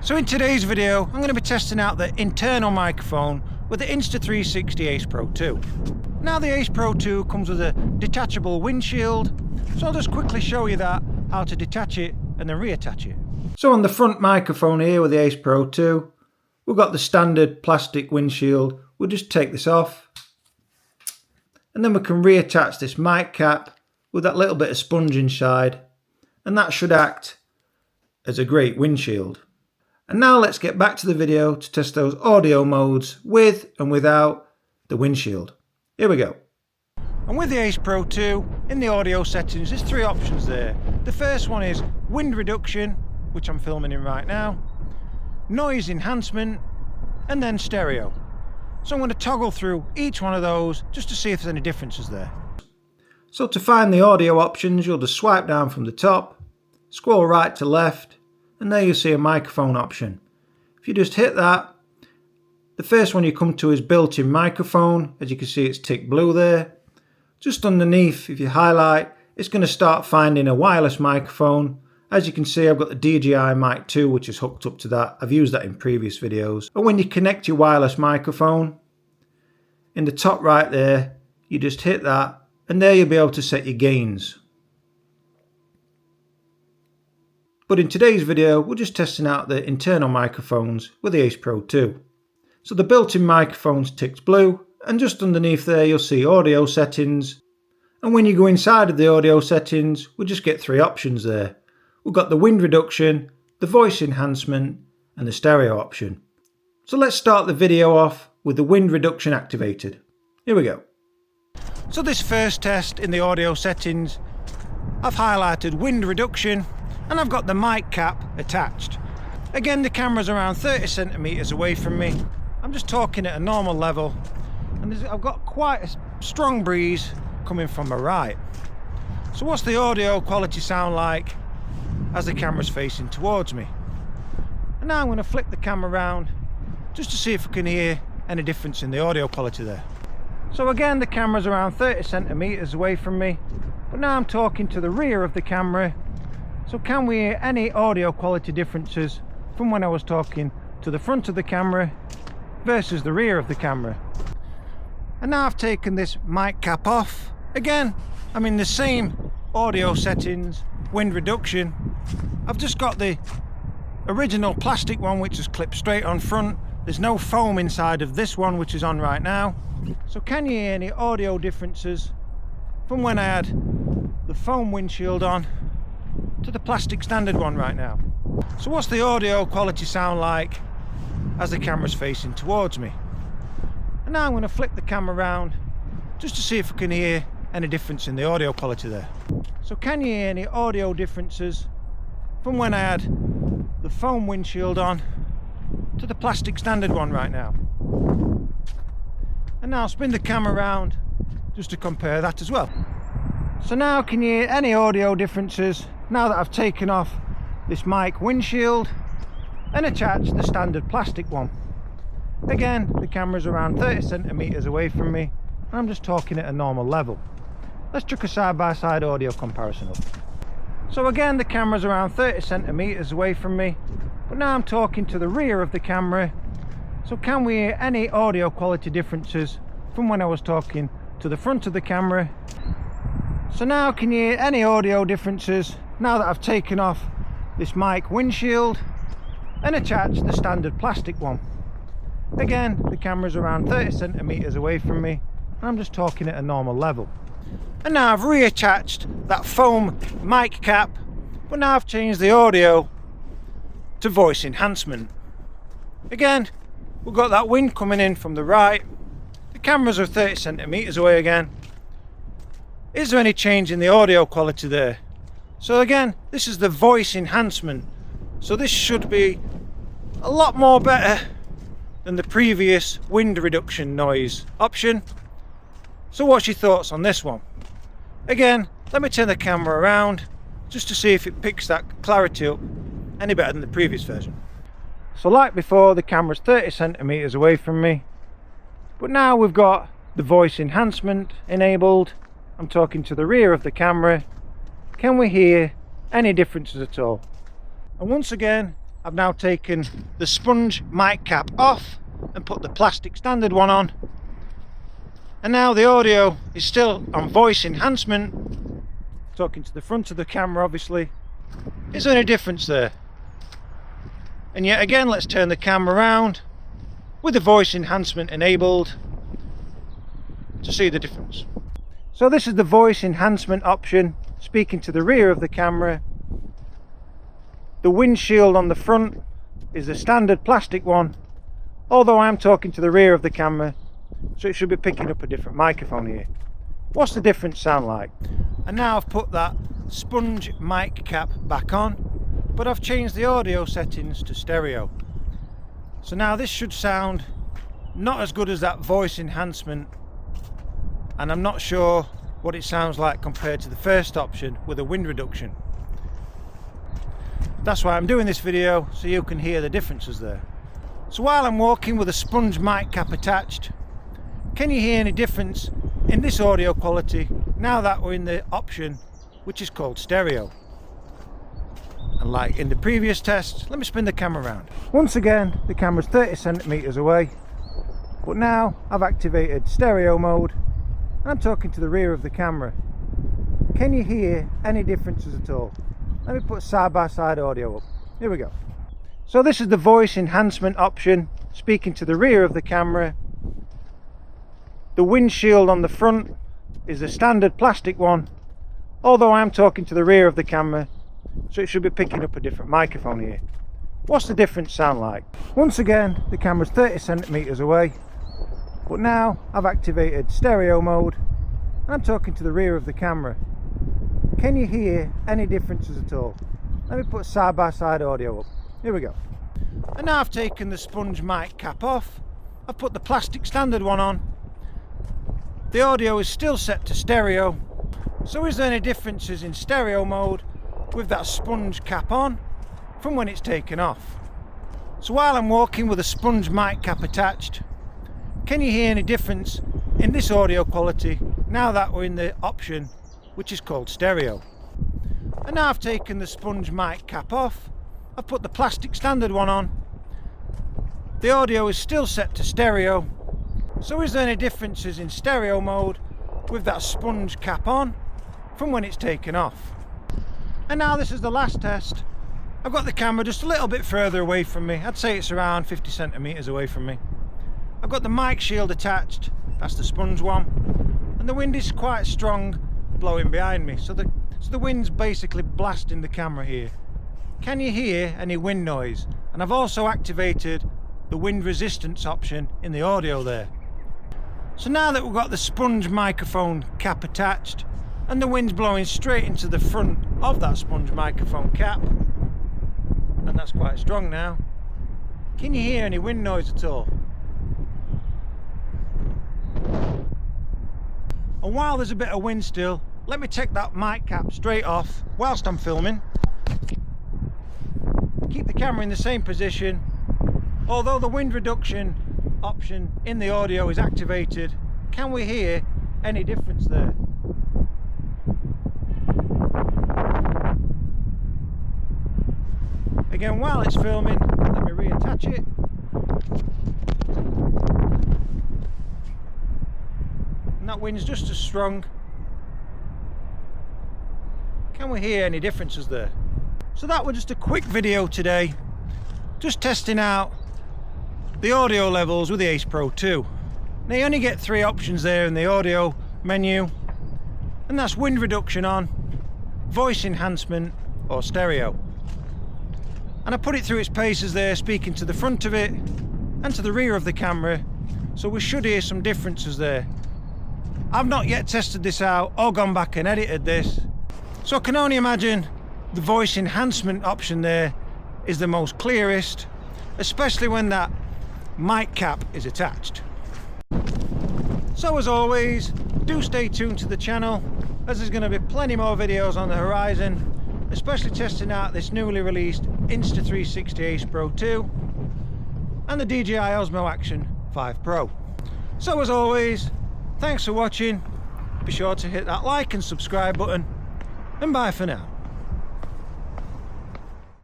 So in today's video, I'm going to be testing out the internal microphone with the Insta360 Ace Pro 2. Now the Ace Pro 2 comes with a detachable windshield, so I'll just quickly show you how to detach it and then reattach it. So on the front microphone here with the Ace Pro 2, we've got the standard plastic windshield. We'll just take this off, and then we can reattach this mic cap with that little bit of sponge inside, and that should act as a great windshield. And now let's get back to the video to test those audio modes with and without the windshield. Here we go. And with the Ace Pro 2, in the audio settings, there's three options there. The first one is wind reduction, which I'm filming in right now, noise enhancement, and then stereo. So I'm going to toggle through each one of those just to see if there's any differences there. So to find the audio options, you'll just swipe down from the top, scroll right to left, and there you'll see a microphone option. If you just hit that, the first one you come to is built-in microphone. As you can see, it's ticked blue there. Just underneath, if you highlight, it's going to start finding a wireless microphone. As you can see, I've got the DJI Mic 2, which is hooked up to that. I've used that in previous videos. But when you connect your wireless microphone, in the top right there, you just hit that, and there you'll be able to set your gains. But in today's video, we're just testing out the internal microphones with the Ace Pro 2. So the built-in microphone's ticked blue, and just underneath there you'll see audio settings. And when you go inside of the audio settings, we'll just get three options there. We've got the wind reduction, the voice enhancement, and the stereo option. So let's start the video off with the wind reduction activated. Here we go. So this first test in the audio settings, I've highlighted wind reduction, and I've got the mic cap attached. Again, the camera's around 30 centimeters away from me. I'm just talking at a normal level, and I've got quite a strong breeze coming from my right. So what's the audio quality sound like as the camera's facing towards me? And now I'm going to flip the camera around just to see if I can hear any difference in the audio quality there. So again, the camera's around 30 centimeters away from me, but now I'm talking to the rear of the camera. So can we hear any audio quality differences from when I was talking to the front of the camera versus the rear of the camera? And now I've taken this mic cap off. Again, I'm in the same audio settings, wind reduction. I've just got the original plastic one, which is clipped straight on front. There's no foam inside of this one, which is on right now. So can you hear any audio differences from when I had the foam windshield on to the plastic standard one right now? So what's the audio quality sound like as the camera's facing towards me? And now I'm going to flip the camera around just to see if I can hear any difference in the audio quality there. So can you hear any audio differences from when I had the foam windshield on to the plastic standard one right now? And now I'll spin the camera around just to compare that as well. So now can you hear any audio differences now that I've taken off this mic windshield and attached the standard plastic one? Again, the camera's around 30 centimeters away from me, and I'm just talking at a normal level. Let's chuck a side-by-side audio comparison up. So again, the camera's around 30 centimeters away from me, but now I'm talking to the rear of the camera. So can we hear any audio quality differences from when I was talking to the front of the camera? So now can you hear any audio differences now that I've taken off this mic windshield and attached the standard plastic one? Again, the camera's around 30 centimeters away from me, and I'm just talking at a normal level. And now I've reattached that foam mic cap, but now I've changed the audio to voice enhancement. Again, we've got that wind coming in from the right. The cameras are 30 centimeters away again. Is there any change in the audio quality there? So again, this is the voice enhancement. So this should be a lot more better than the previous wind reduction noise option. So what's your thoughts on this one? Again, let me turn the camera around just to see if it picks that clarity up any better than the previous version. So like before, the camera's 30 centimeters away from me, but now we've got the voice enhancement enabled. I'm talking to the rear of the camera. Can we hear any differences at all? And once again, I've now taken the sponge mic cap off and put the plastic standard one on, and now the audio is still on voice enhancement, talking to the front of the camera obviously. Is there any difference there? And yet again, let's turn the camera around with the voice enhancement enabled to see the difference. So this is the voice enhancement option, speaking to the rear of the camera. The windshield on the front is the standard plastic one, although I'm talking to the rear of the camera, so it should be picking up a different microphone here. What's the difference sound like? And now I've put that sponge mic cap back on, but I've changed the audio settings to stereo. So now this should sound not as good as that voice enhancement, and I'm not sure what it sounds like compared to the first option with a wind reduction. That's why I'm doing this video, so you can hear the differences there. So while I'm walking with a sponge mic cap attached, can you hear any difference in this audio quality now that we're in the option which is called stereo? And like in the previous test, let me spin the camera around. Once again, the camera's 30 centimeters away, but now I've activated stereo mode and I'm talking to the rear of the camera. Can you hear any differences at all? Let me put side by side audio up. Here we go. So this is the voice enhancement option, speaking to the rear of the camera. The windshield on the front is the standard plastic one, although I'm talking to the rear of the camera, so it should be picking up a different microphone here. What's the difference sound like? Once again, the camera's 30 centimeters away, but now I've activated stereo mode and I'm talking to the rear of the camera. Can you hear any differences at all? Let me put side by side audio up. Here we go. And now I've taken the sponge mic cap off. I've put the plastic standard one on. The audio is still set to stereo. So is there any differences in stereo mode with that sponge cap on from when it's taken off? So while I'm walking with a sponge mic cap attached, can you hear any difference in this audio quality now that we're in the option which is called stereo? And now I've taken the sponge mic cap off. I've put the plastic standard one on. The audio is still set to stereo. So is there any differences in stereo mode with that sponge cap on from when it's taken off? And now this is the last test. I've got the camera just a little bit further away from me. I'd say it's around 50 centimeters away from me. I've got the mic shield attached. That's the sponge one. And the wind is quite strong blowing behind me. So the wind's basically blasting the camera here. Can you hear any wind noise? And I've also activated the wind resistance option in the audio there. So now that we've got the sponge microphone cap attached and the wind's blowing straight into the front of that sponge microphone cap, and that's quite strong now, can you hear any wind noise at all? And while there's a bit of wind still, let me take that mic cap straight off whilst I'm filming. Keep the camera in the same position. Although the wind reduction option in the audio is activated, can we hear any difference there? Again, while it's filming, let me reattach it. And that wind's just as strong. Can we hear any differences there? So that was just a quick video today, just testing out the audio levels with the Ace Pro 2. Now you only get 3 options there in the audio menu, and that's wind reduction on, voice enhancement or stereo. And I put it through its paces there, speaking to the front of it and to the rear of the camera, so we should hear some differences there. I've not yet tested this out or gone back and edited this, so I can only imagine the voice enhancement option there is the most clearest, especially when that mic cap is attached. So as always, do stay tuned to the channel, as there's going to be plenty more videos on the horizon, especially testing out this newly released Insta360 Ace Pro 2 and the DJI Osmo Action 5 Pro. So as always, thanks for watching. Be sure to hit that like and subscribe button, and bye for now.